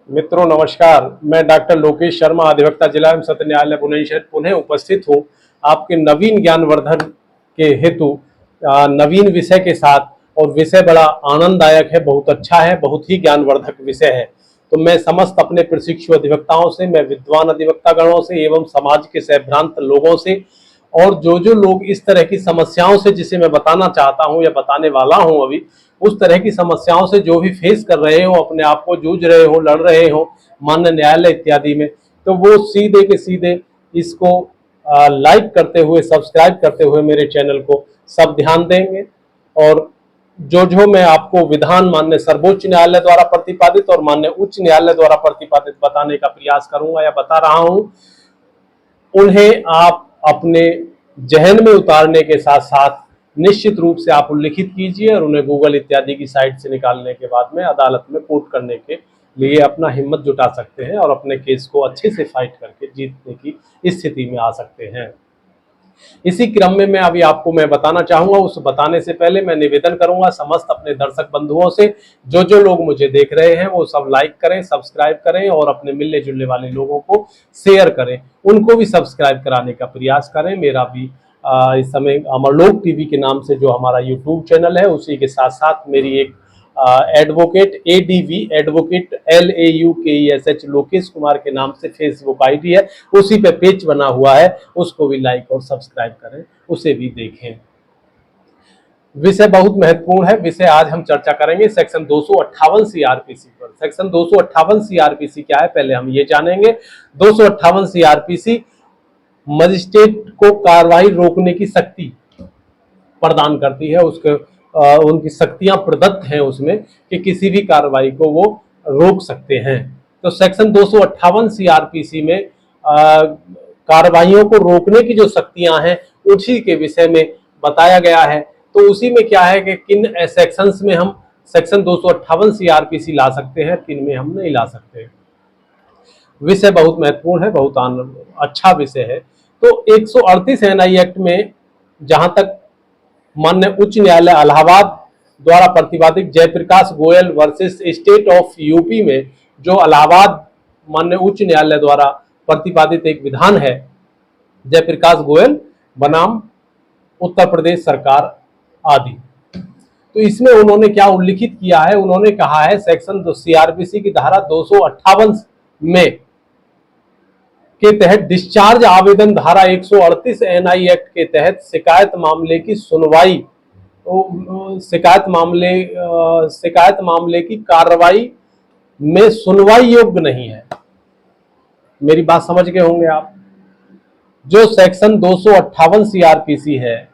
मित्रों नमस्कार। मैं डॉक्टर लोकेश शर्मा, अधिवक्ता जिला एवं सत्र न्यायालय बुलंदशहर पुनः उपस्थित हूँ आपके नवीन ज्ञानवर्धन के हेतु नवीन विषय के साथ। और विषय बड़ा आनंददायक है, बहुत अच्छा है, बहुत ही ज्ञानवर्धक विषय है। तो मैं समस्त अपने प्रशिक्षु अधिवक्ताओं से, मैं विद्वान अधिवक्ता गणों से एवं समाज के सहभ्रांत लोगों से और जो लोग इस तरह की समस्याओं से, जिसे मैं बताना चाहता हूं या बताने वाला हूं अभी, उस तरह की समस्याओं से जो भी फेस कर रहे हो, अपने आप को जूझ रहे हो, लड़ रहे हो मान्य न्यायालय इत्यादि में, तो वो सीधे के सीधे इसको लाइक करते हुए, सब्सक्राइब करते हुए मेरे चैनल को सब ध्यान देंगे। और जो मैं आपको विधान मान्य सर्वोच्च न्यायालय द्वारा प्रतिपादित और मान्य उच्च न्यायालय द्वारा प्रतिपादित बताने का प्रयास करूंगा या बता रहा हूं, उन्हें आप अपने जहन में उतारने के साथ साथ निश्चित रूप से आप उल्लिखित कीजिए और उन्हें गूगल इत्यादि की साइट से निकालने के बाद में अदालत में कोर्ट करने के लिए अपना हिम्मत जुटा सकते हैं और अपने केस को अच्छे से फाइट करके जीतने की स्थिति में आ सकते हैं। इसी क्रम में मैं अभी आपको मैं बताना चाहूंगा, उस बताने से पहले मैं निवेदन करूंगा समस्त अपने दर्शक बंधुओं से, जो लोग मुझे देख रहे हैं वो सब लाइक करें, सब्सक्राइब करें और अपने मिलने जुलने वाले लोगों को शेयर करें, उनको भी सब्सक्राइब कराने का प्रयास करें। मेरा भी इस समय अमरलोक टीवी के नाम से जो हमारा यूट्यूब चैनल है, उसी के साथ साथ मेरी एक advocate ADV advocate LAUKESH Lokesh Kumar के नाम से फेसबुक ID है, उसी पे पेज बना हुआ है, उसको भी लाइक और सब्सक्राइब करें, उसे भी देखें। विषय बहुत महत्वपूर्ण है। विषय आज हम चर्चा करेंगे सेक्शन 258 CRPC पर। सेक्शन 258 CRPC क्या है, पहले हम ये जानेंगे। 258 CRPC मजिस्ट्रेट को कार्रवाई रोकने की शक्ति प्रदान करती है। उसके उनकी शक्तियां प्रदत्त हैं उसमें कि किसी भी कार्रवाई को वो रोक सकते हैं। तो सेक्शन 258 CRPC में कार्रवाइयों को रोकने की जो शक्तियां हैं उसी के विषय में बताया गया है। तो उसी में क्या है कि किन सेक्शंस में हम सेक्शन 258 CRPC ला सकते हैं, किन में हम नहीं ला सकते। विषय बहुत महत्वपूर्ण है, बहुत अच्छा विषय है। तो 138 NI एक्ट में जहां तक माननीय उच्च न्यायालय इलाहाबाद द्वारा प्रतिपादित Jaiprakash Goyal versus State of UP में जो इलाहाबाद माननीय उच्च न्यायालय द्वारा प्रतिपादित एक विधान है, जयप्रकाश गोयल बनाम उत्तर प्रदेश सरकार आदि, तो इसमें उन्होंने क्या उल्लिखित किया है, उन्होंने कहा है सेक्शन CRPC की धारा 258 में के तहत डिस्चार्ज आवेदन धारा 138 NI एक्ट के तहत शिकायत मामले की सुनवाई, शिकायत मामले की कार्रवाई में सुनवाई योग्य नहीं है। मेरी बात समझ गए होंगे आप। जो सेक्शन 258 CRPC है,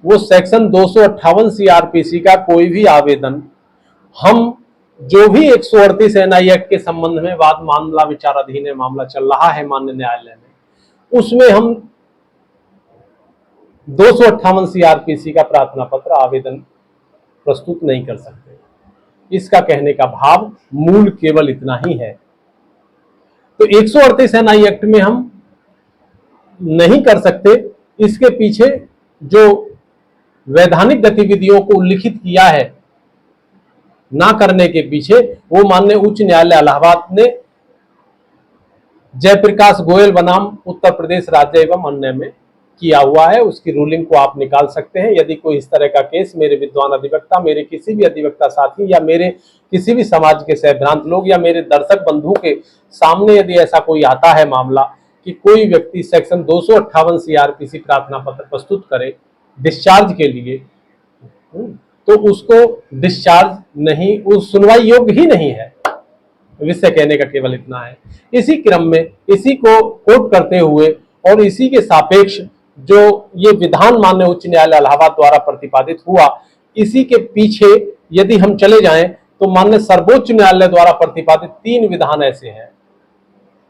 वो सेक्शन 258 CRPC का कोई भी आवेदन हम जो भी 138 NI एक्ट के संबंध में वाद मामला विचाराधीन है, मामला चल रहा है माननीय न्यायालय में, उसमें हम 258 CRPC का प्रार्थना पत्र आवेदन प्रस्तुत नहीं कर सकते। इसका कहने का भाव मूल केवल इतना ही है। तो 138 NI एक्ट में हम नहीं कर सकते, इसके पीछे जो वैधानिक गतिविधियों को उल्लिखित किया है ना करने के पीछे, वो माननीय उच्च न्यायालय इलाहाबाद ने जयप्रकाश गोयल बनाम उत्तर प्रदेश राज्य एवं अन्य में किया हुआ है। उसकी रूलिंग को आप निकाल सकते हैं। यदि कोई इस तरह का केस मेरे विद्वान अधिवक्ता, मेरे किसी भी अधिवक्ता साथी या मेरे किसी भी समाज के सहभ्रांत लोग या मेरे दर्शक बंधु के सामने यदि ऐसा कोई आता है मामला कि कोई व्यक्ति सेक्शन 258 CRPC प्रार्थना पत्र प्रस्तुत करे डिस्चार्ज के लिए, तो उसको डिस्चार्ज नहीं, उस सुनवाई योग्य ही नहीं है। विषय कहने का केवल इतना है। इसी क्रम में इसी को कोट करते हुए और इसी के सापेक्ष जो ये विधान माननीय उच्च न्यायालय इलाहाबाद द्वारा प्रतिपादित हुआ, इसी के पीछे यदि हम चले जाएं तो माननीय सर्वोच्च न्यायालय द्वारा प्रतिपादित 3 विधान ऐसे हैं।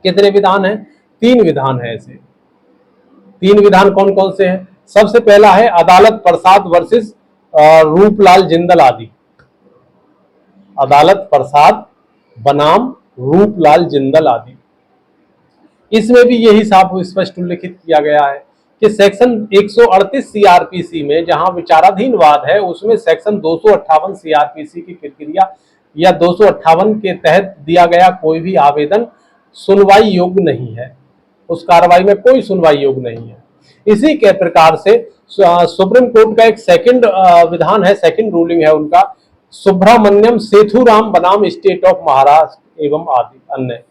कितने विधान हैं? 3 विधान है ऐसे। 3 विधान कौन कौन से हैं? सबसे पहला है अदालत प्रसाद वर्सेस रूपलाल जिंदल आदि। अदालत प्रसाद बनाम रूपलाल जिंदल आदि। इसमें भी यही साफ स्पष्ट उल्लिखित किया गया है कि सेक्शन 138 CRPC में जहां विचाराधीन वाद है, उसमें सेक्शन 258 CRPC की प्रक्रिया या 258 के तहत दिया गया कोई भी आवेदन सुनवाई योग्य नहीं है, उस कार्रवाई में कोई सुनवाई योग्य नहीं है। इसी के प्रकार से सुप्रीम कोर्ट का एक सेकंड विधान है, सेकंड रूलिंग है उनका, सुब्रमण्यम सेथुराम बनाम स्टेट ऑफ महाराष्ट्र एवं आदि अन्य,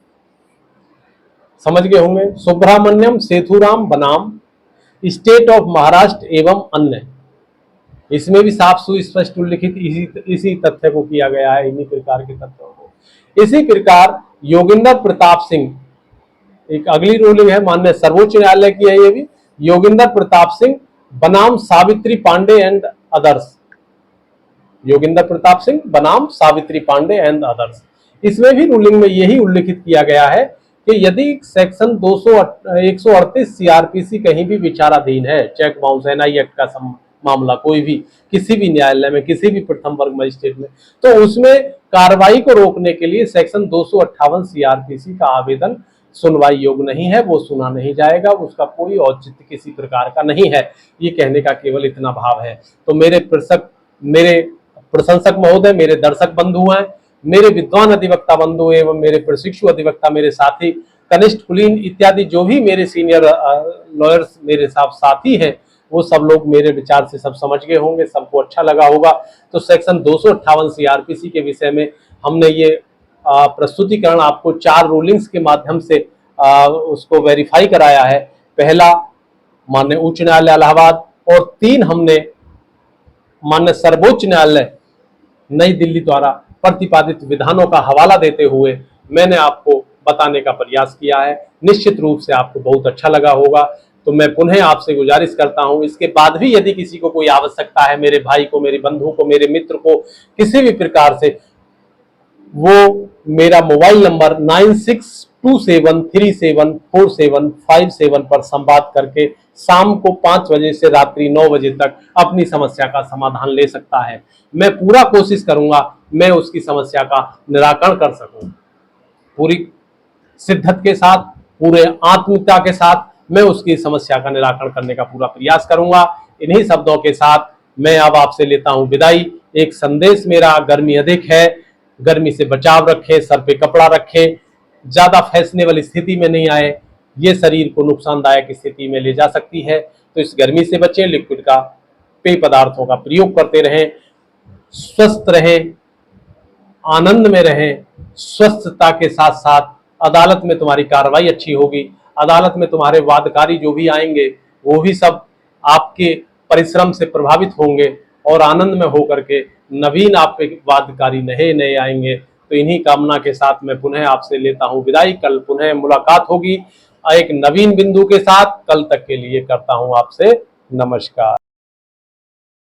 समझ गए होंगे, सुब्रमण्यम सेथुराम बनाम स्टेट ऑफ महाराष्ट्र एवं अन्य। इसमें भी साफ सुस्पष्ट उल्लिखित इसी तथ्य को किया गया है, इन्हीं प्रकार के तथ्यों को। इसी प्रकार योगिंदर प्रताप सिंह, एक अगली रूलिंग है, माननीय सर्वोच्च न्यायालय की है ये भी, योगिंदर प्रताप सिंह बनाम सावित्री पांडे एंड अदर्स, योगिंदर प्रताप सिंह बनाम सावित्री पांडे एंड अदर्स। इसमें भी रूलिंग में यही उल्लिखित किया गया है कि यदि सेक्शन 138 सीआरपीसी कहीं भी विचाराधीन है, चेक बाउंस एनआई एक्ट का मामला कोई भी किसी भी न्यायालय में, किसी भी प्रथम वर्ग मजिस्ट्रेट में, तो उसमें कार्रवाई को रोकने के लिए सेक्शन 258 सीआरपीसी का आवेदन सुनवाई योग्य नहीं है, वो सुना नहीं जाएगा, उसका कोई औचित्य किसी प्रकार का नहीं है। ये कहने का केवल इतना भाव है। तो मेरे प्रशंसक महोदय, मेरे दर्शक बंधु हैं, मेरे विद्वान अधिवक्ता बंधु एवं मेरे प्रशिक्षु अधिवक्ता, मेरे साथी कनिष्ठ कुलीन इत्यादि जो भी मेरे सीनियर लॉयर्स मेरे साथी हैं, वो सब लोग मेरे विचार से सब समझ गए होंगे, सबको अच्छा लगा होगा। तो सेक्शन 258 सीआरपीसी के विषय में हमने ये प्रस्तुतिकरण आपको 4 रूलिंग्स के माध्यम से उसको वेरीफाई कराया है। पहला माननीय उच्च न्यायालय इलाहाबाद और 3 हमने माननीय सर्वोच्च न्यायालय नई दिल्ली द्वारा प्रतिपादित विधानों का हवाला देते हुए मैंने आपको बताने का प्रयास किया है। निश्चित रूप से आपको बहुत अच्छा लगा होगा। तो मैं पुनः आपसे गुजारिश करता हूं, इसके बाद भी यदि किसी को कोई आवश्यकता है, मेरे भाई को, मेरे बंधु को, मेरे मित्र को, किसी भी प्रकार से, वो मेरा मोबाइल नंबर 9627374757 पर संवाद करके शाम को 5 बजे से रात्रि 9 बजे तक अपनी समस्या का समाधान ले सकता है। मैं पूरा कोशिश करूंगा मैं उसकी समस्या का निराकरण कर सकूं। पूरी शिद्दत के साथ, पूरे आत्मीयता के साथ मैं उसकी समस्या का निराकरण करने का पूरा प्रयास करूंगा। इन्हीं शब्दों के साथ मैं अब आपसे लेता हूं विदाई। एक संदेश मेरा, गर्मी अधिक है, गर्मी से बचाव रखें, सर पे कपड़ा रखें, ज्यादा फैशनेबल स्थिति में नहीं आए, ये शरीर को नुकसानदायक स्थिति में ले जा सकती है। तो इस गर्मी से बचें, लिक्विड का, पेय पदार्थों का प्रयोग करते रहें, स्वस्थ रहें, आनंद में रहें। स्वस्थता के साथ साथ अदालत में तुम्हारी कार्रवाई अच्छी होगी, अदालत में तुम्हारे वादकारी जो भी आएंगे वो भी सब आपके परिश्रम से प्रभावित होंगे और आनंद में होकर के नवीन आप पे वादकारी नए नए आएंगे। तो इन्हीं कामना के साथ मैं पुनः आपसे लेता हूं विदाई। कल पुनः मुलाकात होगी एक नवीन बिंदु के साथ। कल तक के लिए करता हूं आपसे नमस्कार।